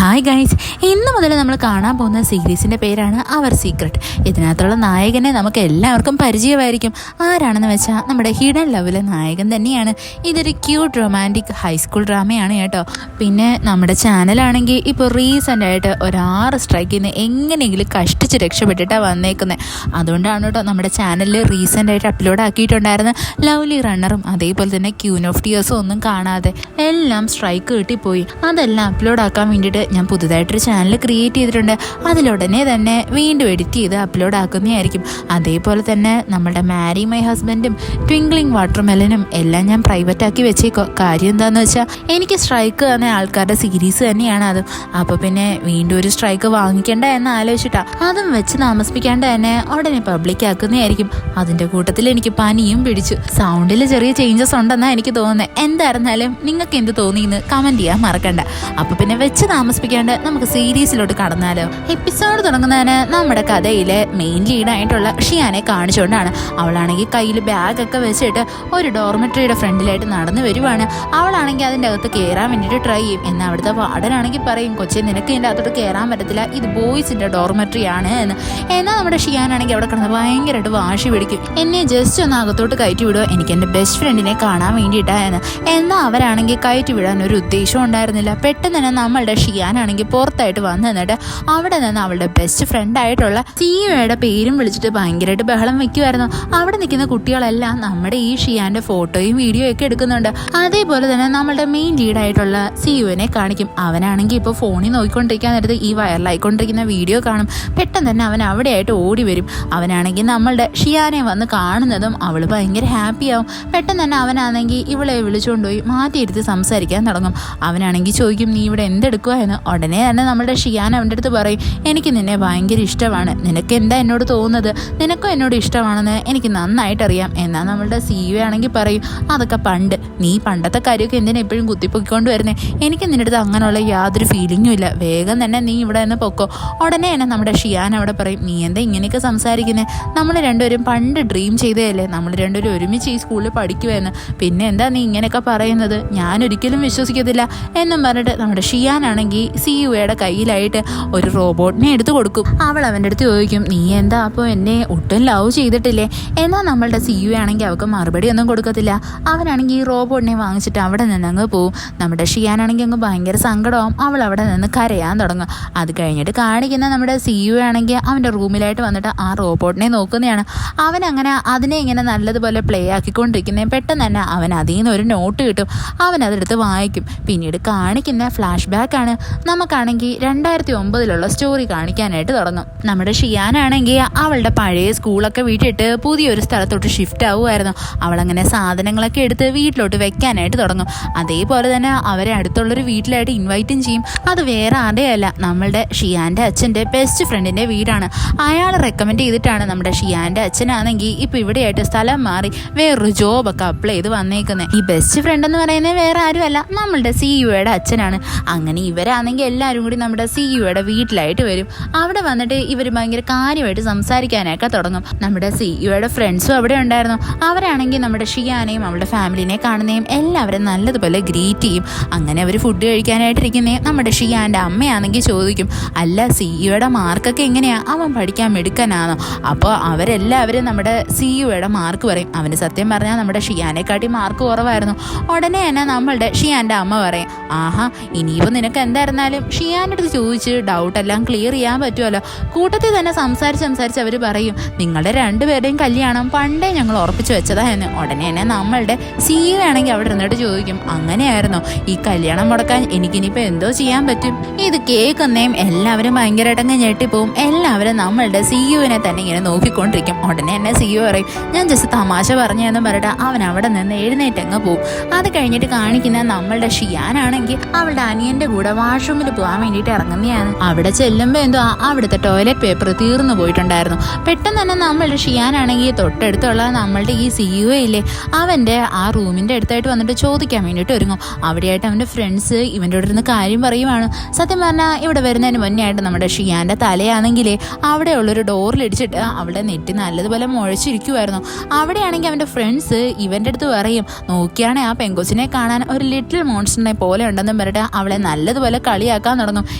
Hi guys, ഇന്ന് മുതൽ നമ്മൾ കാണാൻ പോകുന്ന സീരീസിൻ്റെ പേരാണ് അവർ സീക്രട്ട്. ഇതിനകത്തുള്ള നായകനെ നമുക്ക് എല്ലാവർക്കും പരിചയമായിരിക്കും. ആരാണെന്ന് വെച്ചാൽ നമ്മുടെ ഹിഡൻ ലവിലെ നായകൻ തന്നെയാണ്. ഇതൊരു ക്യൂട്ട് റൊമാൻറ്റിക് ഹൈസ്കൂൾ ഡ്രാമയാണ് കേട്ടോ. പിന്നെ നമ്മുടെ ചാനലാണെങ്കിൽ ഇപ്പോൾ റീസെൻ്റായിട്ട് 6 സ്ട്രൈക്കിൽ നിന്ന് എങ്ങനെയെങ്കിലും കഷ്ടിച്ച് രക്ഷപ്പെട്ടിട്ടാണ് വന്നേക്കുന്നത്. അതുകൊണ്ടാണ് കേട്ടോ നമ്മുടെ ചാനലിൽ റീസെൻ്റായിട്ട് അപ്ലോഡ് ആക്കിയിട്ടുണ്ടായിരുന്ന ലവ്ലി റണ്ണറും അതേപോലെ തന്നെ ക്യൂൻ ഓഫ് ടിയേഴ്സും ഒന്നും കാണാതെ എല്ലാം സ്ട്രൈക്ക് കിട്ടിപ്പോയി. അതെല്ലാം അപ്ലോഡ് ആക്കാൻ വേണ്ടിയിട്ട് ഞാൻ പുതുതായിട്ടൊരു ചാനൽ ക്രിയേറ്റ് ചെയ്തിട്ടുണ്ട്. അതിലുടനെ തന്നെ വീണ്ടും എഡിറ്റ് ചെയ്ത് അപ്ലോഡ് ആക്കുന്നതായിരിക്കും. അതേപോലെ തന്നെ നമ്മുടെ മാരി മൈ ഹസ്ബൻഡും ട്വിങ്ക്ലിംഗ് വാട്ടർമെലനും എല്ലാം ഞാൻ പ്രൈവറ്റ് ആക്കി വെച്ചേക്കോ. കാര്യം എന്താണെന്ന് വെച്ചാൽ എനിക്ക് സ്ട്രൈക്ക് തന്ന ആൾക്കാരുടെ സീരീസ് തന്നെയാണ് അതും. അപ്പോൾ പിന്നെ വീണ്ടും ഒരു സ്ട്രൈക്ക് വാങ്ങിക്കേണ്ട എന്ന് ആലോചിച്ചിട്ടാണ് അതും വെച്ച് താമസിപ്പിക്കാണ്ട് തന്നെ ഉടനെ പബ്ലിക് ആക്കുന്നതായിരിക്കും. അതിൻ്റെ കൂട്ടത്തിൽ എനിക്ക് പനിയും പിടിച്ചു. സൗണ്ടിൽ ചെറിയ ചേഞ്ചസ് ഉണ്ടെന്നാണ് എനിക്ക് തോന്നുന്നത്. എന്തായിരുന്നാലും നിങ്ങൾക്ക് എന്ത് തോന്നിയെന്ന് കമൻറ്റ് ചെയ്യാൻ മറക്കണ്ട. അപ്പോൾ പിന്നെ വെച്ച് താമസിപ്പിക്കാണ്ട് നമുക്ക് സീരീസിലോട്ട് കടന്നാലോ. എപ്പിസോഡ് തുടങ്ങുന്നതിന് നമ്മുടെ കഥയിലെ മെയിൻ ലീഡായിട്ടുള്ള ഷിയാനെ കാണിച്ചുകൊണ്ടാണ്. അവളാണെങ്കിൽ കയ്യിൽ ബാഗൊക്കെ വെച്ചിട്ട് ഒരു ഡോർമെട്രിയുടെ ഫ്രണ്ടിലായിട്ട് നടന്നു വരുവാണ്. അവളാണെങ്കിൽ അതിൻ്റെ അകത്ത് കയറാൻ വേണ്ടിയിട്ട് ട്രൈ ചെയ്യും. എന്നാൽ അവിടുത്തെ വാർഡനാണെങ്കിൽ പറയും, കൊച്ചെ നിനക്ക് ഇതിൻ്റെ അകത്തോട്ട് കയറാൻ പറ്റത്തില്ല, ഇത് ബോയ്സിൻ്റെ ഡോർമെട്രി ആണ് എന്ന്. എന്നാൽ നമ്മുടെ ഷിയാനാണെങ്കിൽ അവിടെ കിടന്ന് ഭയങ്കരമായിട്ട് വാശി പിടിക്കും. എന്നെ ജസ്റ്റ് ഒന്ന് അകത്തോട്ട് കയറ്റി വിടുമോ, എനിക്ക് എൻ്റെ ബെസ്റ്റ് ഫ്രണ്ടിനെ കാണാൻ വേണ്ടിയിട്ടാണ്. എന്നാൽ അവരാണെങ്കിൽ കയറ്റി വിടാൻ ഒരു ഉദ്ദേശവും ഉണ്ടായിരുന്നില്ല. പെട്ടെന്ന് തന്നെ നമ്മളുടെ ഷിയാനാണെങ്കിൽ പുറത്തായിട്ട് വന്നു നിന്നിട്ട് അവിടെ നിന്ന് അവളുടെ ബെസ്റ്റ് ഫ്രണ്ടായിട്ടുള്ള സിയുടെ പേരും വിളിച്ചിട്ട് ഭയങ്കരമായിട്ട് ബഹളം വെക്കുമായിരുന്നു. അവിടെ നിൽക്കുന്ന കുട്ടികളെല്ലാം നമ്മുടെ ഈ ഷിയാന്റെ ഫോട്ടോയും വീഡിയോ ഒക്കെ എടുക്കുന്നുണ്ട്. അതേപോലെ തന്നെ നമ്മളുടെ മെയിൻ ലീഡായിട്ടുള്ള സിയുവിനെ കാണിക്കും. അവനാണെങ്കിൽ ഇപ്പോൾ ഫോണിൽ നോക്കിക്കൊണ്ടിരിക്കാൻ നേരത്ത് ഈ വൈറലായിക്കൊണ്ടിരിക്കുന്ന വീഡിയോ കാണും. പെട്ടെന്ന് തന്നെ അവൻ അവിടെയായിട്ട് ഓടി വരും. അവനാണെങ്കിൽ നമ്മളുടെ ഷിയാനെ വന്ന് കാണുന്നതും അവൾ ഭയങ്കര ഹാപ്പിയാവും. പെട്ടെന്ന് തന്നെ അവനാണെങ്കിൽ ഇവളെ വിളിച്ചുകൊണ്ടുപോയി മാറ്റിയിരുത്തി സംസാരിക്കാൻ തുടങ്ങും. അവനാണെങ്കിൽ ചോദിക്കും, നീ ഇവിടെ എന്തെടുക്കുക എന്ന്. ഉടനെ തന്നെ നമ്മുടെ ഷിയാൻ അവൻ്റെ അടുത്ത് പറയും, എനിക്ക് നിന്നെ ഭയങ്കര ഇഷ്ടമാണ്, നിനക്ക് എന്താ എന്നോട് തോന്നുന്നത്, നിനക്കും എന്നോട് ഇഷ്ടമാണെന്ന് എനിക്ക് നന്നായിട്ടറിയാം. എന്നാൽ നമ്മളുടെ സിയു ആണെങ്കിൽ പറയും, അതൊക്കെ പണ്ട്, നീ പണ്ടത്തെ കാര്യമൊക്കെ എന്തിനാ എപ്പോഴും കുത്തിപ്പൊക്കിക്കൊണ്ട് വരുന്നേ, എനിക്ക് നിൻ്റെ അടുത്ത് അങ്ങനെയുള്ള യാതൊരു ഫീലിങ്ങും ഇല്ല, വേഗം തന്നെ നീ ഇവിടെ നിന്ന് പൊക്കോ. ഉടനെ തന്നെ നമ്മുടെ ഷിയാൻ അവിടെ പറയും, നീ എന്താ ഇങ്ങനെയൊക്കെ സംസാരിക്കുന്നത്, നമ്മൾ രണ്ടുപേരും പണ്ട് ഡ്രീം ചെയ്തതല്ലേ, നമ്മൾ രണ്ടുപേരും ഒരുമിച്ച് ഈ സ്കൂളിൽ പഠിക്കുമായിരുന്നു, പിന്നെ എന്താ നീ ഇങ്ങനെയൊക്കെ പറയുന്നത്, ഞാനൊരിക്കലും വിശ്വസിക്കത്തില്ല എന്നും പറഞ്ഞിട്ട് നമ്മുടെ ഷിയാനാണെങ്കിൽ സിയുയുടെ കയ്യിലായിട്ട് ഒരു റോബോട്ടിനെ എടുത്തു കൊടുക്കും. അവൾ അവൻ്റെ അടുത്ത് ചോദിക്കും, നീ എന്താ അപ്പോൾ എന്നെ ഒട്ടും ലവ് ചെയ്തിട്ടില്ലേ? എന്നാൽ നമ്മളുടെ സിയു ആണെങ്കിൽ അവൾക്ക് മറുപടി ഒന്നും കൊടുക്കത്തില്ല. അവനാണെങ്കിൽ ഈ റോബോട്ടിനെ വാങ്ങിച്ചിട്ട് അവിടെ നിന്ന് അങ്ങ് പോവും. നമ്മുടെ ഷിയാനാണെങ്കിൽ അങ്ങ് ഭയങ്കര സങ്കടമാവും. അവൾ അവിടെ നിന്ന് കരയാൻ തുടങ്ങും. അത് കഴിഞ്ഞിട്ട് കാണിക്കുന്ന നമ്മുടെ സിയു ആണെങ്കിൽ അവൻ്റെ റൂമിലായിട്ട് വന്നിട്ട് ആ റോബോട്ടിനെ നോക്കുന്നതാണ്. അവനങ്ങനെ അതിനെ ഇങ്ങനെ നല്ലതുപോലെ പ്ലേ ആക്കിക്കൊണ്ടിരിക്കുന്നത്. പെട്ടെന്ന് തന്നെ അവൻ അതിൽ നിന്ന് ഒരു നോട്ട് കിട്ടും. അവൻ അതെടുത്ത് വായിക്കും. പിന്നീട് കാണിക്കുന്ന ഫ്ലാഷ് ബാക്കാണ്. നമുക്കാണെങ്കിൽ 2009 സ്റ്റോറി കാണിക്കാനായിട്ട് തുടങ്ങും. നമ്മുടെ ഷിയാനാണെങ്കിൽ അവളുടെ പഴയ സ്കൂളൊക്കെ വിട്ടിട്ട് പുതിയൊരു സ്ഥലത്തോട്ട് ഷിഫ്റ്റ് ആവുമായിരുന്നു. അവളങ്ങനെ സാധനങ്ങളൊക്കെ എടുത്ത് വീട്ടിലോട്ട് വെക്കാനായിട്ട് തുടങ്ങും. അതേപോലെ തന്നെ അവരെ അടുത്തുള്ളൊരു വീട്ടിലായിട്ട് ഇൻവൈറ്റും ചെയ്യും. അത് വേറെ ആരുടെയല്ല, നമ്മളുടെ ഷിയാൻ്റെ അച്ഛൻ്റെ ബെസ്റ്റ് ഫ്രണ്ടിൻ്റെ വീടാണ്. അയാൾ റെക്കമെൻഡ് ചെയ്തിട്ടാണ് നമ്മുടെ ഷിയാൻ്റെ അച്ഛനാണെങ്കിൽ ഇപ്പോൾ ഇവിടെയായിട്ട് സ്ഥലം മാറി വേറൊരു ജോബൊക്കെ അപ്ലൈ ചെയ്ത് വന്നേക്കുന്നത്. ഈ ബെസ്റ്റ് ഫ്രണ്ട് എന്ന് പറയുന്നത് വേറെ ആരുമല്ല, നമ്മളുടെ സിയുയുടെ അച്ഛനാണ്. അങ്ങനെ ഇവരാണെങ്കിൽ എല്ലാവരും കൂടി നമ്മുടെ സിയുയുടെ വീട്ടിലായിട്ട് വരും. അവിടെ വന്നിട്ട് ഇവർ ഭയങ്കര കാര്യമായിട്ട് സംസാരിക്കാനൊക്കെ തുടങ്ങും. നമ്മുടെ സിയുയുടെ ഫ്രണ്ട്സും അവിടെ ഉണ്ടായിരുന്നു. അവരാണെങ്കിൽ നമ്മുടെ ഷിയാനെയും അവളുടെ ഫാമിലിനെ കാണുന്നതും എല്ലാവരും നല്ലതുപോലെ ഗ്രീറ്റ് ചെയ്യും. അങ്ങനെ അവർ ഫുഡ് കഴിക്കാനായിട്ടിരിക്കുന്നേ നമ്മുടെ ഷിയാൻ്റെ അമ്മയാണെങ്കിൽ ചോദിക്കും, അല്ല സിയുയുടെ മാർക്കൊക്കെ എങ്ങനെയാ, അവൻ പഠിക്കാൻ മിടുക്കനാണോ? അപ്പോൾ അവരെല്ലാവരും നമ്മുടെ സിയുയുടെ മാർക്ക് പറയും. അവന് സത്യം പറഞ്ഞാൽ നമ്മുടെ ഷിയാനെക്കാട്ടി മാർക്ക് കുറവായിരുന്നു. ഉടനെ തന്നെ നമ്മളുടെ ഷിയാൻ്റെ അമ്മ പറയും, ആഹാ ഇനിയിപ്പോൾ നിനക്ക് എന്തായിരുന്നാലും ഷിയാൻ്റെ അടുത്ത് ചോദിച്ച് ഡൗട്ടെല്ലാം ക്ലിയർ ചെയ്യാൻ പറ്റുമല്ലോ. കൂട്ടത്തിൽ തന്നെ സംസാരിച്ച് അവർ പറയും, നിങ്ങളുടെ രണ്ടുപേരുടെയും കല്യാണം പണ്ടേ ഞങ്ങൾ ഉറപ്പിച്ച് വെച്ചതാ എന്ന്. ഉടനെ തന്നെ നമ്മളുടെ സിയു ആണെങ്കിൽ അവിടെ ഇരുന്നിട്ട് ചോദിക്കും, അങ്ങനെയായിരുന്നോ, ഈ കല്യാണം മുടക്കാൻ എനിക്കിനിപ്പോൾ എന്തോ ചെയ്യാൻ പറ്റും? ഇത് കേൾക്കുന്നേയും എല്ലാവരും ഭയങ്കരമായിട്ടങ്ങ് ഞെട്ടിപ്പോവും. എല്ലാവരും നമ്മളുടെ സിയുവിനെ തന്നെ ഇങ്ങനെ നോക്കിക്കൊണ്ടിരിക്കും. ഉടനെ തന്നെ സിയു പറയും, ഞാൻ ജസ്റ്റ് തമാശ പറഞ്ഞതെന്ന് പറഞ്ഞിട്ട് അവൻ അവിടെ നിന്ന് എഴുന്നേറ്റങ്ങ് പോവും. അത് കഴിഞ്ഞിട്ട് കാണിക്കുന്ന നമ്മളുടെ ഷിയാനാണെങ്കിൽ അവളുടെ അനിയൻ്റെ കൂടെ വാഷ്റൂമിൽ പോകാൻ വേണ്ടിയിട്ട് ഇറങ്ങുന്നതാണ്. അവിടെ ചെല്ലുമ്പോൾ എന്തോ അവിടുത്തെ ടോയ്ലറ്റ് പേപ്പർ തീർന്നു പോയിട്ടുണ്ടായിരുന്നു. പെട്ടെന്ന് തന്നെ നമ്മളുടെ ഷിയാനാണെങ്കിൽ തൊട്ടടുത്തുള്ള നമ്മളുടെ ഈ സിയു ഇല്ലേ, അവൻ്റെ ആ റൂമിൻ്റെ അടുത്തായിട്ട് വന്നിട്ട് ചോദിക്കാൻ വേണ്ടിയിട്ട് ഒരുങ്ങും. അവിടെയായിട്ട് അവൻ്റെ ഫ്രണ്ട്സ് ഇവൻ്റെ കൂടെ ഇരുന്ന് കാര്യം പറയുവാണ്. സത്യം പറഞ്ഞാൽ ഇവിടെ വരുന്നതിന് മുന്നേ ആയിട്ട് നമ്മുടെ ഷിയാൻ്റെ തലയാണെങ്കിലേ അവിടെയുള്ളൊരു ഡോറിലിടിച്ചിട്ട് അവളുടെ നെറ്റി നല്ലതുപോലെ മുഴച്ചിരിക്കുമായിരുന്നു. അവിടെയാണെങ്കിൽ അവൻ്റെ ഫ്രണ്ട്സ് ഇവൻ്റെ അടുത്ത് പറയും, നോക്കിയാണെ ആ പെങ്കൊച്ചിനെ കാണാൻ ഒരു ലിറ്റിൽ മോൺസ്റ്ററിനെ പോലെ ഉണ്ടെന്നും പറഞ്ഞിട്ട് അവളെ നല്ലതുപോലെ കളിയാക്കാൻ തുടങ്ങും.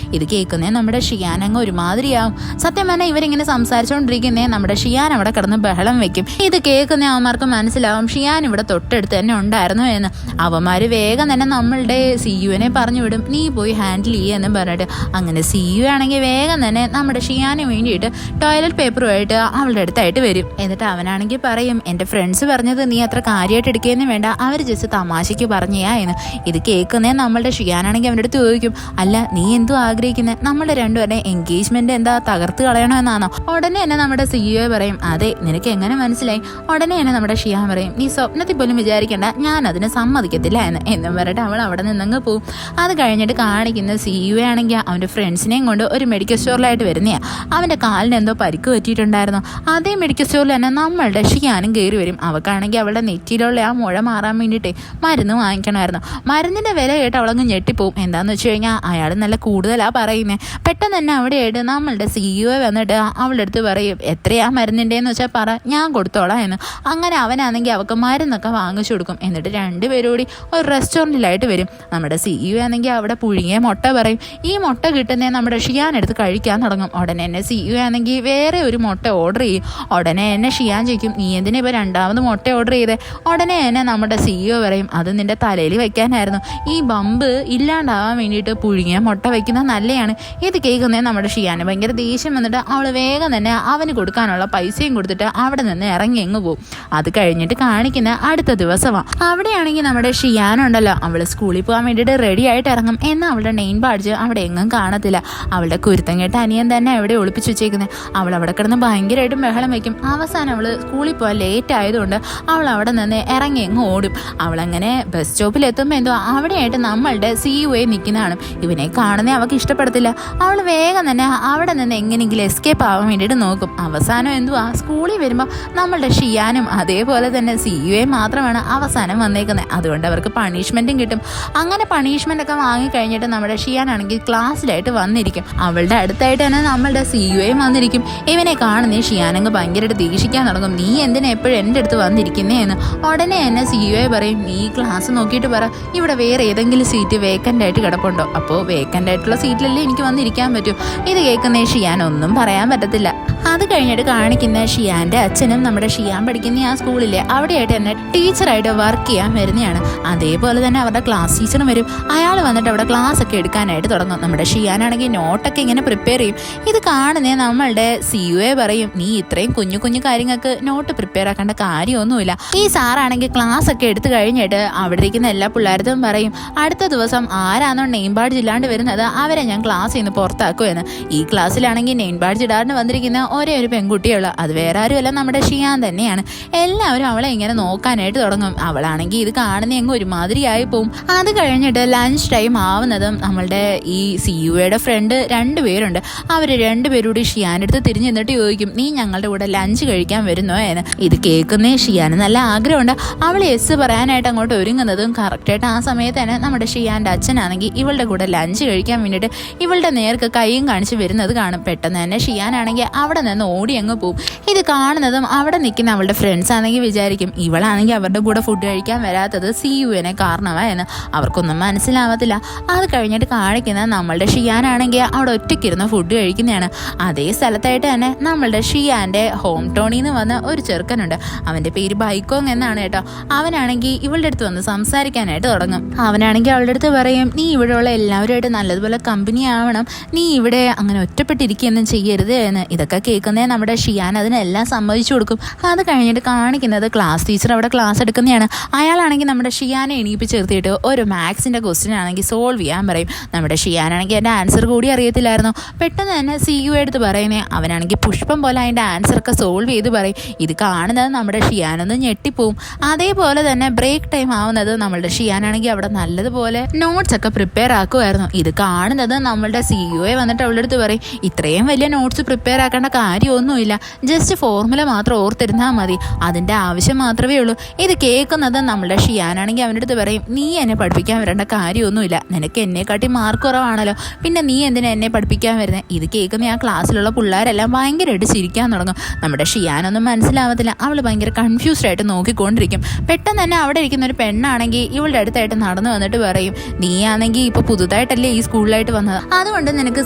ഇത് കേൾക്കുന്നേ നമ്മുടെ ഷിയാൻ അങ്ങ് ഒരുമാതിരിയാവും. സത്യം പറഞ്ഞാൽ ഇവരിങ്ങനെ സംസാരിച്ചുകൊണ്ടിരിക്കുന്നേ നമ്മുടെ ഷിയാൻ അവിടെ കിടന്ന് ബഹളം വെക്കും. ഇത് കേൾക്കുന്ന അവന്മാർക്ക് മനസ്സിലാവും ഷിയാൻ ഇവിടെ തൊട്ടടുത്ത് തന്നെ ഉണ്ടായിരുന്നു എന്ന്. അവന്മാർ വേഗം തന്നെ നമ്മളുടെ സിയുവിനെ പറഞ്ഞു വിടും, നീ പോയി ഹാൻഡിൽ ചെയ്യുമെന്ന് പറഞ്ഞിട്ട്. അങ്ങനെ സിയു ആണെങ്കിൽ വേഗം തന്നെ നമ്മുടെ ഷിയാന് വേണ്ടിയിട്ട് ടോയ്ലറ്റ് പേപ്പറുമായിട്ട് അവളുടെ അടുത്തായിട്ട് വരും. എന്നിട്ട് അവനാണെങ്കിൽ പറയും, എൻ്റെ ഫ്രണ്ട്സ് പറഞ്ഞത് നീ അത്ര കാര്യമായിട്ട് എടുക്കുകയെന്ന് വേണ്ട, അവർ ജസ്റ്റ് തമാശയ്ക്ക് പറഞ്ഞാ എന്ന്. ഇത് കേൾക്കുന്നേ നമ്മളുടെ ഷിയാനാണെങ്കിൽ അവൻ്റെ അടുത്ത് ചോദിക്കും, അല്ല നീ എന്തോ ആഗ്രഹിക്കുന്നത്, നമ്മളുടെ രണ്ടുപേരുടെ എൻഗേജ്മെന്റ് എന്താ തകർത്ത് കളയണമെന്നാണോ? ഉടനെ തന്നെ നമ്മുടെ സിഇഒ പറയും, അതെ നിനക്ക് എങ്ങനെ മനസ്സിലായി? ഉടനെ തന്നെ നമ്മുടെ ഷിയാൻ പറയും, നീ സ്വപ്നത്തിൽ പോലും വിചാരിക്കേണ്ട, ഞാൻ അതിന് സമ്മതിക്കത്തില്ല എന്നും പറഞ്ഞിട്ട് അവൾ അവിടെ നിന്നങ്ങ് പോവും. അത് കഴിഞ്ഞിട്ട് കാണിക്കുന്ന സിഇഒ ആണെങ്കിൽ അവൻ്റെ ഫ്രണ്ട്സിനെയും കൊണ്ട് ഒരു മെഡിക്കൽ സ്റ്റോറിലായിട്ട് വരുന്നതാണ്. അവൻ്റെ കാലിന് എന്തോ പരിക്ക് പറ്റിയിട്ടുണ്ടായിരുന്നു. അതേ മെഡിക്കൽ സ്റ്റോറിൽ തന്നെ നമ്മളുടെ ഷിയാനും കയറി വരും. അവൾക്കാണെങ്കിൽ അവളുടെ നെറ്റിയിലുള്ള ആ മുഴ മാറാൻ വേണ്ടിയിട്ട് മരുന്ന് വാങ്ങിക്കണമായിരുന്നു. മരുന്നിൻ്റെ വില കേട്ട് അവളങ്ങ് ഞെട്ടിപ്പോവും. എന്താണെന്ന് വെച്ച് കഴിഞ്ഞാൽ അയാൾ നല്ല കൂടുതലാണ് പറയുന്നത്. പെട്ടെന്ന് തന്നെ അവിടെയായിട്ട് നമ്മളുടെ സിഇഒ വന്നിട്ട് അവളുടെ അടുത്ത് പറയും, എത്രയാ മരുന്നിൻ്റെന്ന് വെച്ചാൽ പറ, ഞാൻ കൊടുത്തോളാം എന്ന്. അങ്ങനെ അവനാണെങ്കിൽ അവൾക്ക് മരുന്നൊക്കെ വാങ്ങിച്ചു കൊടുക്കും. എന്നിട്ട് രണ്ടുപേരും കൂടി ഒരു റെസ്റ്റോറൻറ്റിലായിട്ട് വരും. നമ്മുടെ സിഇഒ ആണെങ്കിൽ അവിടെ പുഴുങ്ങിയ മുട്ട പറയും. ഈ മുട്ട കിട്ടുന്നേ നമ്മുടെ ഷിയാൻ എടുത്ത് കഴിക്കാൻ തുടങ്ങും. ഉടനെ തന്നെ സിഇഒ ആണെങ്കിൽ വേറെ ഒരു മുട്ട ഓർഡർ ചെയ്യും. ഉടനെ തന്നെ ഷിയാൻ ചോദിക്കും, നീ എന്തിനാ ഇപ്പോൾ രണ്ടാമത് മുട്ട ഓർഡർ ചെയ്തേ? ഉടനെ തന്നെ നമ്മുടെ സിഇഒ പറയും, അത് നിന്റെ തലയിൽ വെക്കാനായിരുന്നു, ഈ ബമ്പ് ഇല്ലാണ്ടാവാൻ വേണ്ടിയിട്ട് പുഴുങ്ങിയ മുട്ട വെക്കുന്നത് നല്ലതാണ്. ഇത് കേൾക്കുന്നേ നമ്മുടെ ഷിയാന് ഭയങ്കര ദേഷ്യം വന്നിട്ട് അവൾ വേഗം തന്നെ അവന് കൊടുക്കാനുള്ള പൈസയും കൊടുത്തിട്ട് അവിടെ നിന്ന് ഇറങ്ങി എങ്ങ് പോകും. അത് കഴിഞ്ഞിട്ട് കാണിക്കുന്ന അടുത്ത ദിവസമാണ്. അവിടെയാണെങ്കിൽ നമ്മുടെ ഷിയാനുണ്ടല്ലോ, അവൾ സ്കൂളിൽ പോകാൻ വേണ്ടിയിട്ട് റെഡി ആയിട്ട് ഇറങ്ങും. എന്നാൽ അവളുടെ നെയിൻ ബാഡ്ജ് അവിടെ എങ്ങും കാണത്തില്ല. അവളുടെ കുരുത്തം കേട്ട അനിയൻ തന്നെ എവിടെ ഒളിപ്പിച്ച് വെച്ചേക്കുന്നത്. അവൾ അവിടെ കിടന്ന് ഭയങ്കരമായിട്ടും ബഹളം വയ്ക്കും. അവസാനം അവൾ സ്കൂളിൽ പോകാൻ ലേറ്റ് ആയതുകൊണ്ട് അവൾ അവിടെ നിന്ന് ഇറങ്ങി എങ്ങ് ഓടും. അവളങ്ങനെ ബസ് സ്റ്റോപ്പിൽ എത്തുമ്പോൾ എന്തോ അവിടെയായിട്ട് നമ്മളുടെ സിഇഒയെ നിൽക്കുന്നതാണ്. ഇവനെ കാണുന്നേ അവൾക്ക് ഇഷ്ടപ്പെടത്തില്ല. അവൾ വേഗം തന്നെ അവിടെ നിന്ന് എങ്ങനെയെങ്കിലും എസ്കേപ്പ് ആവാൻ വേണ്ടിയിട്ട് നോക്കും. അവസാനം എന്തുവാ, സ്കൂളിൽ വരുമ്പോൾ നമ്മളുടെ ഷിയാനും അതേപോലെ തന്നെ സിഇഒയെ മാത്രമാണ് അവസാനം വന്നേക്കുന്നത്. അതുകൊണ്ട് അവർക്ക് പണിഷ്മെൻറ്റും കിട്ടും. അങ്ങനെ പണിഷ്മെൻ്റ് ഒക്കെ വാങ്ങിക്കഴിഞ്ഞിട്ട് നമ്മുടെ ഷിയാനാണെങ്കിൽ ക്ലാസ്സിലായിട്ട് വന്നിരിക്കും. അവളുടെ അടുത്തായിട്ട് തന്നെ നമ്മളുടെ സിഇഒയും വന്നിരിക്കും. ഇവനെ കാണുന്നേ ഷിയാനങ്ങ് ഭയങ്കരമായിട്ട് ദേഷിക്കാൻ തുടങ്ങും, നീ എന്തിനാ എപ്പോഴും എൻ്റെ അടുത്ത് വന്നിരിക്കുന്നേ എന്ന്. ഉടനെ തന്നെ സിഇഒയെ പറയും, നീ ക്ലാസ് നോക്കിയിട്ട് പറ, ഇവിടെ വേറെ ഏതെങ്കിലും സീറ്റ് വേക്കൻ്റ് ആയിട്ട് കിടപ്പുണ്ടോ? അപ്പോൾ വേക്കൻ്റ് ആയിട്ടുള്ള സീറ്റിലല്ലേ എനിക്ക് വന്നിരിക്കാൻ പറ്റൂ. ഇത് കേൾക്കുന്നേ ഷിയാൻ ഒന്നും പറയാൻ പറ്റത്തില്ല. അത് കഴിഞ്ഞിട്ട് കാണിക്കുന്ന ഷിയാൻ്റെ അച്ഛനും നമ്മുടെ ഷിയാൻ പഠിക്കുന്ന ആ സ്കൂളിലെ അവിടെയായിട്ട് തന്നെ ടീച്ചറായിട്ട് വർക്ക് ചെയ്യാൻ വരുന്നതാണ്. അതേപോലെ തന്നെ അവരുടെ ക്ലാസ് ടീച്ചറും വരും. അയാൾ വന്നിട്ട് അവിടെ ക്ലാസ് ഒക്കെ എടുക്കാനായിട്ട് തുടങ്ങും. നമ്മുടെ ഷിയാനാണെങ്കിൽ നോട്ടൊക്കെ ഇങ്ങനെ പ്രിപ്പയർ ചെയ്യും. ഇത് കാണുന്നേ നമ്മളുടെ സിഇഒയെ പറയും, നീ ഇത്രയും കുഞ്ഞു കുഞ്ഞു കാര്യങ്ങൾക്ക് നോട്ട് പ്രിപ്പയർ ആക്കേണ്ട കാര്യമൊന്നുമില്ല. ഈ സാറാണെങ്കിൽ ക്ലാസ് ഒക്കെ എടുത്തു കഴിഞ്ഞിട്ട് അവിടെ ഇരിക്കുന്ന എല്ലാ പിള്ളേർക്കും പറയും, അടുത്ത ദിവസം ആരാണോ നെയിം ബാഡ്ജ് ഇല്ലാണ്ട് വരുന്നത് അവരെ ഞാൻ ക്ലാസ്സിൽ നിന്ന് പുറത്താക്കുമെന്ന്. ഈ ക്ലാസ്സിലാണെങ്കിൽ നെയിം ബാഡ്ജ് ഇടാണ്ട് വന്നിരിക്കുന്ന ഒരേ ഒരു പെൺകുട്ടിയുള്ളൂ. അത് വേറെ ആരുമല്ല, നമ്മുടെ ഷിയാൻ തന്നെയാണ്. എല്ലാവരും അവളെ ഇങ്ങനെ നോക്കാനായിട്ട് തുടങ്ങും. അവളാണെങ്കിൽ ഇത് കാണുന്ന എങ്ങും ഒരുമാതിരിയായി പോവും. അത് കഴിഞ്ഞിട്ട് ലഞ്ച് ടൈം ആവുന്നതും നമ്മളുടെ ഈ സിഇഒയുടെ ഫ്രണ്ട് രണ്ടുപേരുണ്ട്. അവർ രണ്ടുപേരും കൂടി ഷിയാൻ്റെ അടുത്ത് തിരിഞ്ഞു നിന്നിട്ട് ചോദിക്കും, നീ ഞങ്ങളുടെ കൂടെ ലഞ്ച് കഴിക്കാൻ വരുന്നോ എന്ന്. ഇത് കേൾക്കുന്നേ ഷിയാന് നല്ല ആഗ്രഹമുണ്ട്. അവൾ എസ് പറയാനായിട്ട് അങ്ങോട്ട് ഒരുങ്ങുന്നതും കറക്റ്റായിട്ട് ആ സമയത്ത് തന്നെ നമ്മുടെ ഷിയാൻ്റെ അച്ഛനാണെങ്കിൽ ഇവളുടെ കൂടെ ലഞ്ച് കഴിക്കാൻ വേണ്ടിയിട്ട് ഇവളുടെ നേർക്ക് കൈയും കാണിച്ച് വരുന്നത് കാണും. പെട്ടെന്ന് തന്നെ ഷിയാനാണെങ്കിൽ അവിടെ നിന്ന് ഓടി അങ്ങ് പോവും. ഇത് കാണുന്നതും അവിടെ നിൽക്കുന്ന അവളുടെ ഫ്രണ്ട്സ് ആണെങ്കിൽ വിചാരിക്കും, ഇവളാണെങ്കിൽ അവരുടെ കൂടെ ഫുഡ് കഴിക്കാൻ വരാത്തത് സിഇഒനെ കാരണമായെന്ന്. അവർക്കൊന്നും മനസ്സിലാവത്തില്ല. അത് കഴിഞ്ഞിട്ട് കാണിക്കുന്ന നമ്മളുടെ ഷിയാനാണെങ്കിൽ അവിടെ ഒറ്റയ്ക്കിരുന്ന് ഫുഡ് കഴിക്കുന്നതാണ്. അതേ സ്ഥലത്തായിട്ട് തന്നെ നമ്മളുടെ ഷിയാൻ്റെ ഹോം ടൗണിൽ നിന്ന് വന്ന ഒരു ചെറുക്കനുണ്ട്. അവൻ്റെ പേര് ബൈക്കോങ് എന്നാണ് കേട്ടോ. അവനാണെങ്കിൽ ഇവളുടെ അടുത്ത് വന്ന് സംസാരിക്കാനായിട്ട് തുടങ്ങും. അവനാണെങ്കിൽ അവളുടെ അടുത്ത് പറയും, നീ ഇവിടെയുള്ള എല്ലാവരുമായിട്ട് നല്ലതുപോലെ കമ്പനി ആവണം, നീ ഇവിടെ അങ്ങനെ ഒറ്റപ്പെട്ടിരിക്കുകയൊന്നും ചെയ്യരുത് എന്ന്. ഇതൊക്കെ കേൾക്കുന്നേ നമ്മുടെ ഷിയാൻ അതിനെല്ലാം സമ്മതിച്ചു കൊടുക്കും. അത് കഴിഞ്ഞിട്ട് കാണിക്കുന്നത് ക്ലാസ് ടീച്ചർ അവിടെ ക്ലാസ് എടുക്കുന്നതാണ്. അയാളാണെങ്കിൽ നമ്മുടെ ഷിയാനെ എണീപ്പിച്ചെടുത്തിട്ട് ഒരു മാത്സിൻ്റെ ക്വസ്റ്റ്യൻ ആണെങ്കിൽ സോൾവ് ചെയ്യാൻ പറയും. നമ്മുടെ ഷിയാനാണെങ്കിൽ അതിൻ്റെ ആൻസർ കൂടി അറിയത്തില്ലായിരുന്നു. പെട്ടെന്ന് തന്നെ സിഇഒ എടുത്ത് പറയുന്നേ, അവനാണെങ്കിൽ പുഷ്പം പോലെ അതിൻ്റെ ആൻസറൊക്കെ സോൾവ് ചെയ്ത് പറയും. ഇത് കാണുന്നത് നമ്മുടെ ഷിയാനൊന്ന് ഞെട്ടിപ്പോവും. അതേപോലെ തന്നെ ബ്രേക്ക് ടൈം ആവുന്നത് നമ്മളുടെ ഷിയാനാണെങ്കിൽ അവിടെ നല്ലതുപോലെ നോട്ട്സ് ഒക്കെ പ്രിപ്പയർ ആക്കുമായിരുന്നു. ഇത് കാണുന്നത് നമ്മളുടെ സിഇഒയെ വന്നിട്ട് അവളുടെ അടുത്ത് പറയും, ഇത്രയും വലിയ നോട്ട്സ് പ്രിപ്പയർ ആക്കേണ്ട കാര്യമൊന്നുമില്ല, ജസ്റ്റ് ഫോർമുല മാത്രം ഓർത്തിരുന്നാൽ മതി, അതിൻ്റെ ആവശ്യം മാത്രമേ ഉള്ളൂ. ഇത് കേൾക്കുന്നത് നമ്മുടെ ഷിയാനാണെങ്കിൽ അവൻ്റെ അടുത്ത് പറയും, നീ എന്നെ പഠിപ്പിക്കാൻ വരേണ്ട കാര്യമൊന്നുമില്ല, നിനക്ക് എന്നെക്കാട്ടി മാർക്ക് കുറവാണല്ലോ, പിന്നെ നീ എന്തിനാ എന്നെ പഠിപ്പിക്കാൻ വരുന്നത്. ഇത് കേൾക്കുന്ന ആ ക്ലാസ്സിലുള്ള പിള്ളേരെല്ലാം ഭയങ്കരമായിട്ട് ചിരിക്കാൻ തുടങ്ങും. നമ്മുടെ ഷിയാനൊന്നും മനസ്സിലാവത്തില്ല. അവൾ ഭയങ്കര കൺഫ്യൂസ്ഡ് ആയിട്ട് നോക്കിക്കൊണ്ടിരിക്കും. പെട്ടെന്ന് തന്നെ അവിടെ ഇരിക്കുന്ന ഒരു പെണ്ണാണെങ്കിൽ ഇവളുടെ അടുത്തായിട്ട് നടന്നു വന്നിട്ട് പറയും, നീ ആണെങ്കിൽ ഇപ്പോൾ പുതുതായിട്ട് ആദ്യമായിട്ടല്ലേ ഈ സ്കൂളിലായിട്ട് വന്നത്, അതുകൊണ്ട് നിനക്ക്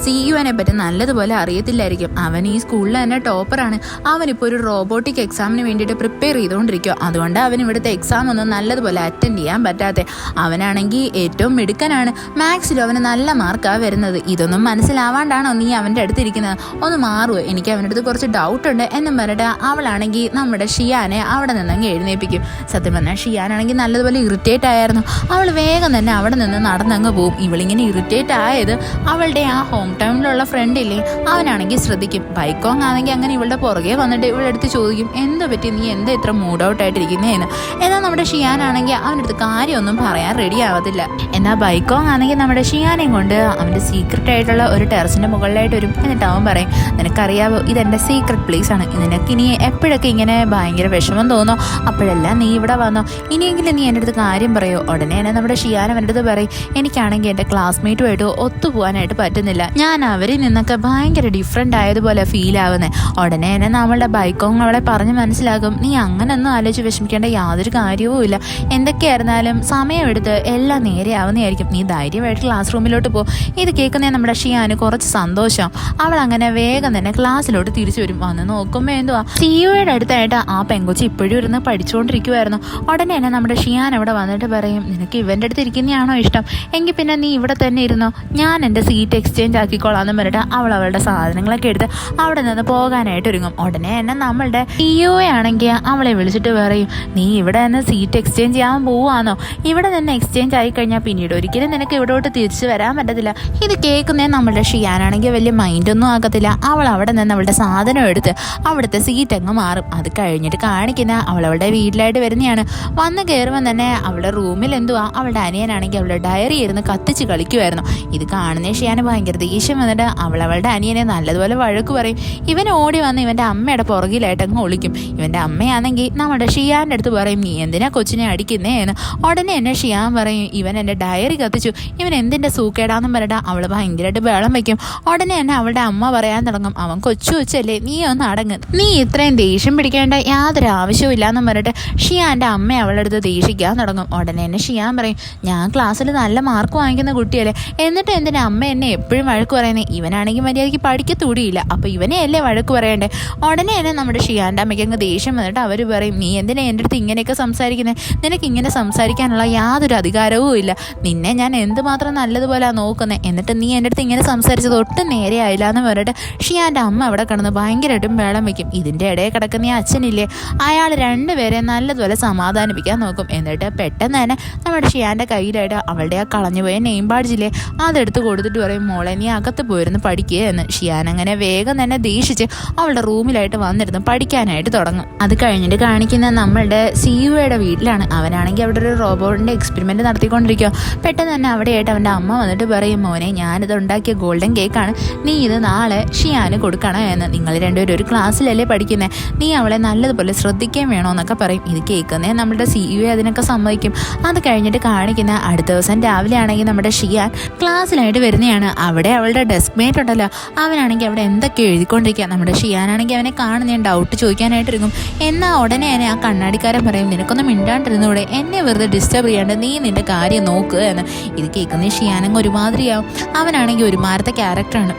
CUനെ പറ്റി നല്ലതുപോലെ അറിയത്തില്ലായിരിക്കും. അവൻ ഈ സ്കൂളിൽ തന്നെ ടോപ്പറാണ്. അവനിപ്പോൾ ഒരു റോബോട്ടിക് എക്സാമിന് വേണ്ടിയിട്ട് പ്രിപ്പയർ ചെയ്തുകൊണ്ടിരിക്കുക. അതുകൊണ്ട് അവൻ ഇവിടുത്തെ എക്സാം ഒന്നും നല്ലതുപോലെ അറ്റൻഡ് ചെയ്യാൻ പറ്റാതെ. അവനാണെങ്കിൽ ഏറ്റവും മിടുക്കനാണ്. മാത്സിലും അവന് നല്ല മാർക്കാണ് വരുന്നത്. ഇതൊന്നും മനസ്സിലാവാണ്ടാണോ നീ അവൻ്റെ അടുത്തിരിക്കുന്നത്? ഒന്ന് മാറുമോ, എനിക്ക് അവൻ്റെ അടുത്ത് കുറച്ച് ഡൗട്ട് ഉണ്ട് എന്നും പറഞ്ഞിട്ട് അവളാണെങ്കിൽ നമ്മുടെ ഷിയാനെ അവിടെ നിന്നങ്ങ് എഴുന്നേൽപ്പിക്കും. സത്യം പറഞ്ഞാൽ ഷിയാനാണെങ്കിൽ നല്ലതുപോലെ ഇറിറ്റേറ്റ് ആയിരുന്നു. അവൾ വേഗം തന്നെ അവിടെ നിന്ന് നടന്നങ്ങ് പോവും. ഇവളിങ്ങനെ ഇറിറ്റേറ്റ് ആയത് അവളുടെ ആ ഹോം ടൗണിലുള്ള ഫ്രണ്ടില്ലേ, അവനാണെങ്കിൽ ശ്രദ്ധിക്കും. ബൈക്കോങ് ആണെങ്കിൽ അങ്ങനെ ഇവളുടെ പുറകെ വന്നിട്ട് ഇവളുടെ അടുത്ത് ചോദിക്കും, എന്താ പറ്റി, നീ എന്താ ഇത്ര മൂഡ് ഔട്ട് ആയിട്ടിരിക്കുന്നതെന്ന്. എന്നാൽ നമ്മുടെ ഷിയാനാണെങ്കിൽ അവൻ്റെ അടുത്ത് കാര്യമൊന്നും പറയാൻ റെഡി ആവത്തില്ല. എന്നാൽ ബൈക്കോങ് ആണെങ്കിൽ നമ്മുടെ ഷിയാനെയും കൊണ്ട് അവൻ്റെ സീക്രട്ട് ആയിട്ടുള്ള ഒരു ടെറസിൻ്റെ മുകളിലായിട്ട് വരും. എന്നിട്ട് അവൻ പറയും, നിനക്കറിയാവോ ഇതെൻ്റെ സീക്രട്ട് പ്ലേസ് ആണ്. നിനക്ക് ഇനി എപ്പോഴൊക്കെ ഇങ്ങനെ ഭയങ്കര വിഷമം തോന്നോ അപ്പോഴെല്ലാം നീ ഇവിടെ വന്നോ, ഇനിയെങ്കിലും നീ എൻ്റെ അടുത്ത് കാര്യം പറയോ. ഉടനെ തന്നെ നമ്മുടെ ഷിയാൻ അവൻ്റെ അടുത്ത് പറയും, എനിക്കാണെങ്കിൽ എൻ്റെ ക്ലാസ്മേറ്റുമായിട്ട് ഒത്തുപോകാനായിട്ട് പറ്റുന്നില്ല. ഞാൻ അവരിൽ നിന്നൊക്കെ ഭയങ്കര ഡിഫറെൻ്റ് ആയതുപോലെ ഫീൽ ആവുന്നത്. ഉടനെ തന്നെ നമ്മളുടെ ബൈക്കോങ് അവളെ പറഞ്ഞ് മനസ്സിലാക്കും, നീ അങ്ങനെയൊന്നും ആലോചിച്ച് വിഷമിക്കേണ്ട യാതൊരു കാര്യവും ഇല്ല. എന്തൊക്കെയായിരുന്നാലും സമയമെടുത്ത് എല്ലാം നേരെയാവുന്നതായിരിക്കും. നീ ധൈര്യമായിട്ട് ക്ലാസ് റൂമിലോട്ട് പോകും. ഇത് കേൾക്കുന്ന നമ്മുടെ ഷിയാന് കുറച്ച് സന്തോഷം. അവൾ അങ്ങനെ വേഗം തന്നെ ക്ലാസ്സിലോട്ട് തിരിച്ചു വരും. വന്ന് നോക്കുമ്പോൾ എന്തുവാ, CUയുടെ അടുത്തായിട്ട് ആ പെങ്കൊച്ച് ഇപ്പോഴും ഇരുന്ന് പഠിച്ചുകൊണ്ടിരിക്കുമായിരുന്നു. ഉടനെ തന്നെ നമ്മുടെ ഷിയാൻ അവിടെ വന്നിട്ട് പറയും, നിനക്ക് ഇവൻ്റെ അടുത്ത് ഇരിക്കുന്നതാണോ ഇഷ്ടം, എങ്കിൽ പിന്നെ നീ ഇവിടെ തന്നെ ഇരുന്നോ, ഞാൻ എൻ്റെ സീറ്റ് എക്സ്ചേഞ്ച് ആക്കിക്കോളാന്ന് പറഞ്ഞിട്ട് അവളുടെ സാധനങ്ങളൊക്കെ എടുത്ത് അവിടെ നിന്ന് പോകാനായിട്ട് ഒരുങ്ങും. ഉടനെ തന്നെ നമ്മളുടെ CU ആണെങ്കിൽ അവളെ വിളിച്ചിട്ട് പറയും, നീ ഇവിടെ നിന്ന് സീറ്റ് എക്സ്ചേഞ്ച് ചെയ്യാൻ പോവാന്നോ? ഇവിടെ നിന്ന് എക്സ്ചേഞ്ച് ആയി കഴിഞ്ഞാൽ പിന്നീട് ഒരിക്കലും നിനക്ക് ഇവിടോട്ട് തിരിച്ചു വരാൻ പറ്റത്തില്ല. ഇത് കേൾക്കുന്നേ നമ്മളുടെ ഷിയാനാണെങ്കിൽ വലിയ മൈൻഡൊന്നും ആക്കത്തില്ല. അവൾ അവിടെ നിന്ന് അവളുടെ സാധനം എടുത്ത് അവിടുത്തെ സീറ്റ് അങ്ങ് മാറും. അത് കഴിഞ്ഞിട്ട് കാണിക്കുന്ന അവളുടെ വീട്ടിലായിട്ട് വരുന്നതാണ്. വന്ന് കയറുമ്പോൾ തന്നെ അവളുടെ റൂമിൽ എന്തുവാ, അവളുടെ അനിയനാണെങ്കിൽ അവളുടെ ഡയറി ഇരുന്ന് കത്തിച്ച് കളിക്കുമായിരുന്നു. ഇത് കാണുന്ന ഷിയാന് ഭയങ്കര ദേഷ്യം വന്നിട്ട് അവളുടെ അനിയനെ നല്ലതുപോലെ വഴക്ക് പറയും. ഇവൻ ഓടി വന്ന് ഇവൻ്റെ അമ്മയുടെ പുറകിലായിട്ട് അങ്ങ് ഒളിക്കും. ഇവൻ്റെ അമ്മയാണെങ്കിൽ നമ്മുടെ ഷിയാൻ്റെ അടുത്ത് പറയും, നീ എന്തിനാ കൊച്ചിനെ അടിക്കുന്നേ എന്ന്. ഉടനെ എന്നെ ഷിയാൻ പറയും, ഇവൻ എൻ്റെ ഡയറി കത്തിച്ചു, ഇവൻ എന്തിൻ്റെ സൂക്കേടാന്നും പറഞ്ഞിട്ട് അവൾ ഭയങ്കരമായിട്ട് ബഹളം വയ്ക്കും. ഉടനെ തന്നെ അവളുടെ അമ്മ പറയാൻ തുടങ്ങും, അവൻ കൊച്ചല്ലേ, നീ ഒന്ന് അടങ്ങ്, നീ ഇത്രയും ദേഷ്യം പിടിക്കേണ്ട യാതൊരു ആവശ്യവും ഇല്ലാന്നും പറഞ്ഞിട്ട് ഷിയാൻ്റെ അമ്മ അവളുടെ അടുത്ത് ദേഷിക്കാൻ തുടങ്ങും. ഉടനെ തന്നെ ഷിയാൻ പറയും, ഞാൻ ക്ലാസ്സിൽ നല്ല മാർക്ക് വാങ്ങിക്കുന്ന കുട്ടിയല്ലേ, എന്നിട്ട് എന്തിനാ അമ്മ എന്നെ എപ്പോഴും വഴക്ക് പറയുന്നത്, ഇവനാണെങ്കിൽ മര്യാദയ്ക്ക് പഠിക്കത്തൂടിയില്ല, അപ്പോൾ ഇവനെ അല്ലേ വഴക്ക് പറയണ്ടേ. ഉടനെ തന്നെ നമ്മുടെ ഷിയാൻ്റെ അമ്മയ്ക്ക് അങ്ങ് ദേഷ്യം വന്നിട്ട് അവർ പറയും, നീ എന്തിനാ എൻ്റെ അടുത്ത് ഇങ്ങനെയൊക്കെ സംസാരിക്കുന്നത്, നിനക്ക് ഇങ്ങനെ സംസാരിക്കാനുള്ള യാതൊരു അധികാരവും ഇല്ല, നിന്നെ ഞാൻ എന്തുമാത്രം നല്ലതുപോലെ നോക്കുന്നത്, എന്നിട്ട് നീ എൻ്റെ അടുത്ത് ഇങ്ങനെ സംസാരിച്ചത് ഒട്ടും നേരെ ആയില്ല എന്ന് പറഞ്ഞിട്ട് ഷിയാൻ്റെ അമ്മ അവിടെ കിടന്ന് ഭയങ്കരമായിട്ടും വേളം വയ്ക്കും. ഇതിൻ്റെ ഇടയിൽ കിടക്കുന്ന ഈ അച്ഛനില്ലേ, അയാൾ രണ്ടുപേരെ നല്ലതുപോലെ സമാധാനിപ്പിക്കാൻ നോക്കും. എന്നിട്ട് പെട്ടെന്ന് തന്നെ നമ്മുടെ ഷിയാൻ്റെ കയ്യിലായിട്ട് അവളുടെ ആ കളഞ്ഞുപോയ നെയിം ബാഡ്ജില്ലേ അതെടുത്ത് കൊടുത്തിട്ട് പറയും, മോളെ നീ അകത്ത് പോയിരുന്നു പഠിക്കുക എന്ന്. ഷിയാൻ അങ്ങനെ വേഗം തന്നെ ദേഷിച്ച് അവളുടെ റൂമിലായിട്ട് വന്നിരുന്ന് പഠിക്കാനായിട്ട് തുടങ്ങും. അത് കഴിഞ്ഞിട്ട് കാണിക്കുന്ന നമ്മളുടെ CUയുടെ വീട്ടിലാണ്. അവനാണെങ്കിൽ അവിടെ ഒരു റോബോട്ടിൻ്റെ എക്സ്പെരിമെൻറ്റ് നടത്തിക്കൊണ്ടിരിക്കുക. പെട്ടെന്ന് തന്നെ അവിടെയായിട്ട് അവൻ്റെ അമ്മ വന്നിട്ട് പറയും, മോനെ ഞാനിത് ഉണ്ടാക്കിയ ഗോൾഡൻ കേക്കാണ്, നീ ഇത് നാളെ ഷിയാന് കൊടുക്കണം എന്ന്. നിങ്ങൾ രണ്ടുപേരും ഒരു ക്ലാസ്സിലല്ലേ പഠിക്കുന്നത്, നീ അവളെ നല്ലതുപോലെ ശ്രദ്ധിക്കാൻ വേണമെന്നൊക്കെ പറയും. ഇത് കേൾക്കുന്നേ നമ്മുടെ CU അതിനൊക്കെ സമ്മതിക്കും. അത് കഴിഞ്ഞിട്ട് കാണിക്കുന്ന അടുത്ത ദിവസം രാവിലെ ആണെങ്കിൽ നമ്മുടെ ഷിയാൻ ക്ലാസ്സിലായിട്ട് വരുന്നതാണ്. അവിടെ അവളുടെ ഡെസ്ക് മേറ്റ് ഉണ്ടല്ലോ, അവനാണെങ്കിൽ അവിടെ എന്തൊക്കെ എഴുതിക്കൊണ്ടിരിക്കുക. നമ്മുടെ ഷിയാനാണെങ്കിൽ അവനെ കാണുന്ന ഡൗട്ട് ചോദിക്കാനായിട്ടിരിക്കും. എന്നാൽ ഉടനെ തന്നെ ആ കണ്ണാടിക്കാരൻ പറയും, നിനക്കൊന്നും മിണ്ടാണ്ടിരുന്നൂടെ, എന്നെ വെറുതെ ഡിസ്റ്റർബ് ചെയ്യാണ്ട് നീ നിന്റെ കാര്യം നോക്കുക എന്ന്. ഇത് കേൾക്കുന്ന ഷിയാനങ്ങ് ഒരുമാതിരിയാവും. അവനാണെങ്കിൽ ഒരുമാരത്തെ ക്യാരക്ടറാണ്.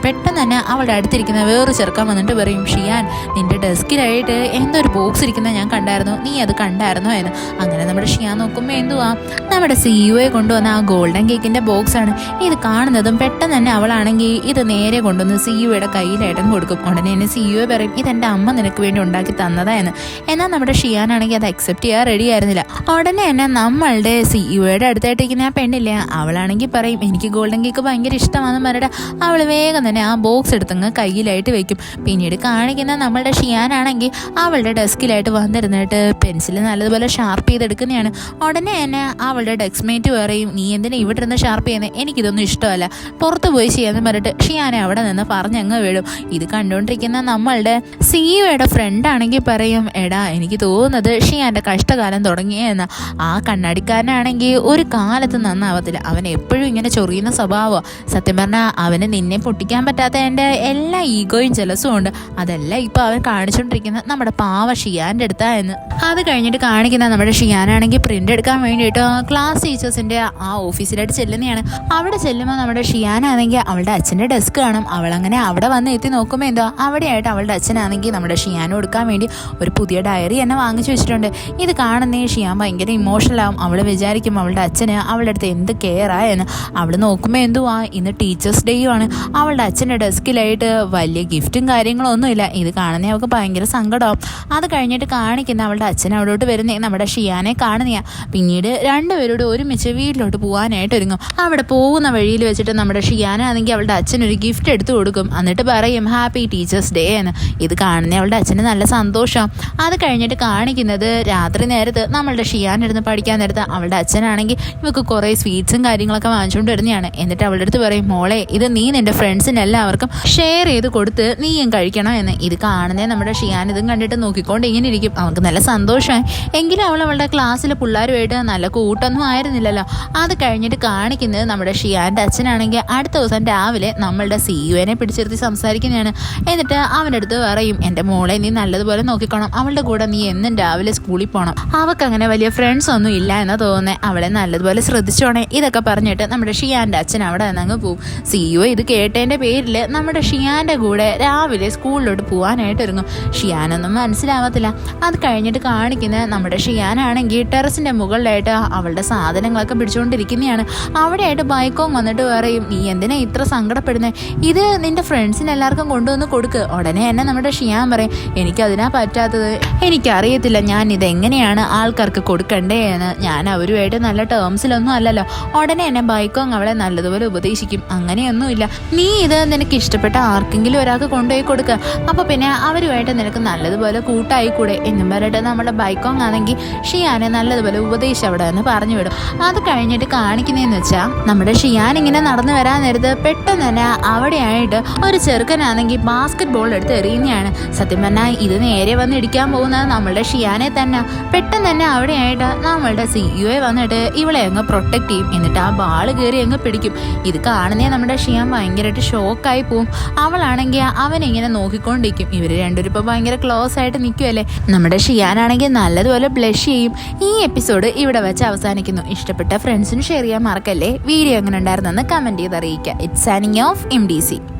പെട്ടെന്ന് തന്നെ അവളുടെ അടുത്തിരിക്കുന്ന വേറൊരു ചെറുക്കാൻ വന്നിട്ട് പറയും, ഷിയാൻ നിന്റെ ഡെസ്കിലായിട്ട് എന്തോ ഒരു ബോക്സ് ഇരിക്കുന്നത് ഞാൻ കണ്ടായിരുന്നു, നീ അത് കണ്ടായിരുന്നോ എന്ന്. അങ്ങനെ നമ്മുടെ ഷിയാൻ നോക്കുമ്പോൾ എന്തുവാ, നമ്മുടെ CUയെ കൊണ്ടുവന്ന ആ ഗോൾഡൻ കേക്കിൻ്റെ ബോക്സാണ്. ഇത് കാണുന്നതും പെട്ടെന്ന് തന്നെ അവളാണെങ്കിൽ ഇത് നേരെ കൊണ്ടുവന്ന് CUയുടെ കയ്യിലായിട്ടും കൊടുക്കും. ഉടനെ തന്നെ CU പറയും, ഇതെൻ്റെ അമ്മ നിനക്ക് വേണ്ടി ഉണ്ടാക്കി തന്നതാ എന്ന്. എന്നാൽ നമ്മുടെ ഷിയാനാണെങ്കിൽ അത് അക്സെപ്റ്റ് ചെയ്യാൻ റെഡി ആയിരുന്നില്ല. ഉടനെ തന്നെ നമ്മളുടെ CUയുടെ അടുത്തായിട്ടിരിക്കുന്ന ആ പെണ്ണില്ലേ, അവളാണെങ്കിൽ പറയും, എനിക്ക് ഗോൾഡൻ കേക്ക് ഭയങ്കര ഇഷ്ടമാണെന്ന് പറഞ്ഞിട്ട് അവൾ വേഗം തന്നെ ആ ബോക്സ് എടുത്തങ്ങ് കയ്യിലായിട്ട് വെക്കും. പിന്നീട് കാണിക്കുന്ന നമ്മളുടെ ഷിയാനാണെങ്കിൽ അവളുടെ ഡെസ്കിലായിട്ട് വന്നിരുന്നിട്ട് പെൻസിൽ നല്ലതുപോലെ ഷാർപ്പ് ചെയ്തെടുക്കുന്നതാണ്. ഉടനെ തന്നെ അവളുടെ ഡെസ്ക്മേറ്റ് പറയും, നീ എന്തിനാ ഇവിടെ ഇരുന്ന് ഷാർപ്പ് ചെയ്യുന്നത്, എനിക്കിതൊന്നും ഇഷ്ടമല്ല, പുറത്ത് പോയി ചെയ്യാന്ന് പറഞ്ഞിട്ട് ഷിയാനെ അവിടെ നിന്ന് പറഞ്ഞങ്ങ് വീഴും. ഇത് കണ്ടുകൊണ്ടിരിക്കുന്ന നമ്മളുടെ CUയുടെ ഫ്രണ്ടാണെങ്കിൽ പറയും, എടാ എനിക്ക് തോന്നുന്നത് ഷിയാൻ്റെ കഷ്ടകാലം തുടങ്ങിയെന്ന്. ആ കണ്ണാടിക്കാരനാണെങ്കിൽ ഒരു കാലത്ത് നന്നാവത്തില്ല, അവൻ എപ്പോഴും ഇങ്ങനെ ചൊറിയുന്ന സ്വഭാവമോ. സത്യം പറഞ്ഞാൽ അവന് നിന്നെ പൊട്ടിക്കാൻ പറ്റാത്ത എൻ്റെ എല്ലാ ഈഗോയും ജലസും ഉണ്ട്. അതെല്ലാം ഇപ്പോൾ അവൻ കാണിച്ചുകൊണ്ടിരിക്കുന്നത് നമ്മുടെ പാവ ഷിയാൻ്റെ അടുത്താ എന്ന്. അത് കഴിഞ്ഞിട്ട് കാണിക്കുന്ന നമ്മുടെ ഷിയാനാണെങ്കിൽ പ്രിൻ്റ് എടുക്കാൻ വേണ്ടിയിട്ട് ക്ലാസ് ടീച്ചേഴ്സിൻ്റെ ആ ഓഫീസിലായിട്ട് ചെല്ലുന്നതാണ്. അവിടെ ചെല്ലുമ്പോൾ നമ്മുടെ ഷിയാനാണെങ്കിൽ അവളുടെ അച്ഛൻ്റെ ഡെസ്ക് കാണും. അവളങ്ങനെ അവിടെ വന്ന് എത്തി നോക്കുമ്പോൾ എന്തോ അവിടെയായിട്ട് അവളുടെ അച്ഛനാണെങ്കിൽ നമ്മുടെ ഷിയാൻ കൊടുക്കാൻ വേണ്ടി ഒരു പുതിയ ഡയറി തന്നെ വാങ്ങിച്ചു വെച്ചിട്ടുണ്ട്. ഇത് കാണുന്നേ ഷിയാൻ ഭയങ്കര ഇമോഷണൽ ആവും. അവൾ വിചാരിക്കും അവളുടെ അച്ഛന് അവളുടെ അടുത്ത് എന്ത് കെയറായെന്ന്. അവൾ നോക്കുമ്പോൾ എന്തുവാ ഇന്ന് ടീച്ചേഴ്സ് ഡേയും ആണ്. അവളുടെ അച്ഛൻ്റെ ഡെസ്കിലായിട്ട് വലിയ ഗിഫ്റ്റും കാര്യങ്ങളും ഒന്നുമില്ല. ഇത് കാണുന്നേ അവൾക്ക് ഭയങ്കര സങ്കടമാവും. അത് കഴിഞ്ഞിട്ട് കാണിക്കുന്ന അവളുടെ അച്ഛൻ അവിടോട്ട് വരുന്നേ നമ്മുടെ ഷിയാനെ കാണുന്നയാ. പിന്നീട് രണ്ടുപേരോട് ഒരുമിച്ച് വീട്ടിലോട്ട് പോകാനായിട്ട് ഒരുങ്ങും. അവിടെ പോകുന്ന വഴിയിൽ വെച്ചിട്ട് നമ്മുടെ ഷിയാനാണെങ്കിൽ അവളുടെ അച്ഛനൊരു ഗിഫ്റ്റ് എടുത്തു കൊടുക്കും. എന്നിട്ട് പറയും ഹാപ്പി ടീച്ചേഴ്സ് ഡേ എന്ന്. ഇത് കാണുന്ന അവളുടെ അച്ഛന് നല്ല സന്തോഷം. അത് കഴിഞ്ഞിട്ട് കാണിക്കുന്നത് രാത്രി നേരത്ത് നമ്മളുടെ ഷിയാനിരുന്ന് പഠിക്കാൻ നേരത്ത് അവളുടെ അച്ഛനാണെങ്കിൽ ഇവർക്ക് കുറേ സ്വീറ്റ്സും കാര്യങ്ങളൊക്കെ വാങ്ങിച്ചുകൊണ്ട് വരുന്നതാണ്. എന്നിട്ട് അവളുടെ അടുത്ത് പറയും മോളെ ഇത് നീ നിന്റെ ഫ്രണ്ട്സിന് എല്ലാവർക്കും ഷെയർ ചെയ്ത് കൊടുത്ത് നീയും കഴിക്കണം എന്ന്. ഇത് കാണുന്നേ നമ്മുടെ ഷിയാൻ ഇതും കണ്ടിട്ട് നോക്കിക്കൊണ്ട് ഇങ്ങനെ ഇരിക്കും. അവൾക്ക് നല്ല സന്തോഷമായി. എങ്കിലും അവൾ അവളുടെ ക്ലാസ്സിൽ പിള്ളേരുമായിട്ട് നല്ല കൂട്ടൊന്നും ആയിരുന്നില്ലല്ലോ. അത് കഴിഞ്ഞിട്ട് കാണിക്കുന്നത് നമ്മുടെ ഷിയാൻ്റെ അച്ഛനാണെങ്കിൽ അടുത്ത ദിവസം രാവിലെ നമ്മളുടെ സിഇഒനെ പിടിച്ചിരുത്തി സംസാരിക്കുന്നതാണ്. എന്നിട്ട് അവൻ്റെ അടുത്ത് പറയും എൻ്റെ മോളെ നീ നല്ലതുപോലെ നോക്കിക്കോണം. അവളുടെ കൂടെ നീ എന്നും രാവിലെ സ്കൂളിൽ പോകണം. അവൾക്ക് അങ്ങനെ വലിയ ഫ്രണ്ട്സ് ഒന്നും ഇല്ല എന്നാ തോന്നുന്നത്. അവളെ നല്ലതുപോലെ ശ്രദ്ധിച്ചോണേ. ഇതൊക്കെ പറഞ്ഞിട്ട് നമ്മുടെ ഷിയാൻ്റെ അച്ഛൻ അവിടെ നിന്നങ്ങ് പോവും. സിഇഒ ഇത് കേട്ടതിൻ്റെ പേരിൽ നമ്മുടെ ഷിയാൻ്റെ കൂടെ രാവിലെ സ്കൂളിലോട്ട് പോകാനായിട്ട് ഒരുങ്ങും. ഷിയാനൊന്നും മനസ്സിലാവത്തില്ല. അത് കഴിഞ്ഞിട്ട് കാണിക്കുന്നത് നമ്മുടെ ഷിയാനാണെങ്കിൽ ടെറസിൻ്റെ മുകളിലായിട്ട് അവളുടെ സാധനങ്ങളൊക്കെ പിടിച്ചുകൊണ്ടിരിക്കുന്നതാണ്. അവിടെയായിട്ട് ബൈക്കോങ് വന്നിട്ട് പറയും നീ എന്തിനാ ഇത്ര സങ്കടപ്പെടുന്നത്? ഇത് നിന്റെ ഫ്രണ്ട്സിന് എല്ലാവർക്കും കൊണ്ടുവന്ന് കൊടുക്ക്. ഉടനെ തന്നെ നമ്മുടെ ഷിയാൻ പറയും എനിക്കതിനാ പറ്റാത്തത്. എനിക്കറിയത്തില്ല ഞാൻ ഇതെങ്ങനെയാണ് ആൾക്കാർക്ക് കൊടുക്കണ്ടേ എന്ന്. ഞാൻ അവരുമായിട്ട് നല്ല ടേംസിലൊന്നും അല്ലല്ലോ. ഉടനെ തന്നെ ബൈക്കോങ് അവളെ നല്ലതുപോലെ ഉപദേശിക്കും. അങ്ങനെയൊന്നുമില്ല, നീ ഇത് നിനക്ക് ഇഷ്ടപ്പെട്ട ആർക്കെങ്കിലും ഒരാൾക്ക് കൊണ്ടുപോയി കൊടുക്കുക. അപ്പോൾ പിന്നെ അവരുമായിട്ട് നിനക്ക് നല്ലതുപോലെ കൂട്ടായിക്കൂടെ എന്നും പറഞ്ഞിട്ട് നമ്മുടെ ബൈക്കോങ് ആണെങ്കിൽ ഷിയാനെ നല്ലതുപോലെ ഉപദേശിച്ച് അവിടെ നിന്ന് പറഞ്ഞു വിടും. അത് കഴിഞ്ഞിട്ട് കാണിക്കുന്നതെന്ന് വെച്ചാൽ നമ്മുടെ ഷിയാൻ ഇങ്ങനെ നടന്നു വരാൻ നേരത്ത് പെട്ടെന്ന് തന്നെ അവിടെയായിട്ട് ഒരു ചെറുക്കനാണെങ്കിൽ ബാസ്കറ്റ് ബോൾ എടുത്ത് എറിയുന്നതാണ്. സത്യം പറഞ്ഞാൽ ഇത് നേരെ വന്ന് ഇടിക്കാൻ പോകുന്നത് നമ്മളുടെ ഷിയാനെ തന്നെ. പെട്ടെന്ന് തന്നെ അവിടെയായിട്ട് നമ്മളുടെ സിഇഒ വന്നിട്ട് ഇവളെ അങ്ങ് പ്രൊട്ടക്ട് ചെയ്യും. എന്നിട്ട് ആ ബാൾ കയറി അങ്ങ് പിടിക്കും. ഇത് കാണുന്നേ നമ്മുടെ ഷിയാൻ ഭയങ്കരമായിട്ട് ഷോക്കായി പോവും. അവളാണെങ്കിൽ അവനിങ്ങനെ നോക്കിക്കൊണ്ടിരിക്കും. ഇവർ രണ്ടുപേരും ഇപ്പോൾ ഭയങ്കര ക്ലോസ് ആയിട്ട് നിൽക്കുമല്ലേ. നമ്മുടെ ഷിയാനാണെങ്കിൽ നല്ലതുപോലെ ബ്ലഷ് ചെയ്യും. ഈ എപ്പിസോഡ് ഇവിടെ വെച്ച് അവസാനിക്കുന്നു. ഇഷ്ടപ്പെട്ട ഫ്രണ്ട്സിന് ഷെയർ ചെയ്യാൻ മറക്കല്ലേ. വീഡിയോ എങ്ങനെ ഉണ്ടായിരുന്നെന്ന് കമൻറ്റ് ചെയ്ത് അറിയിക്കുക. It's signing off MDC.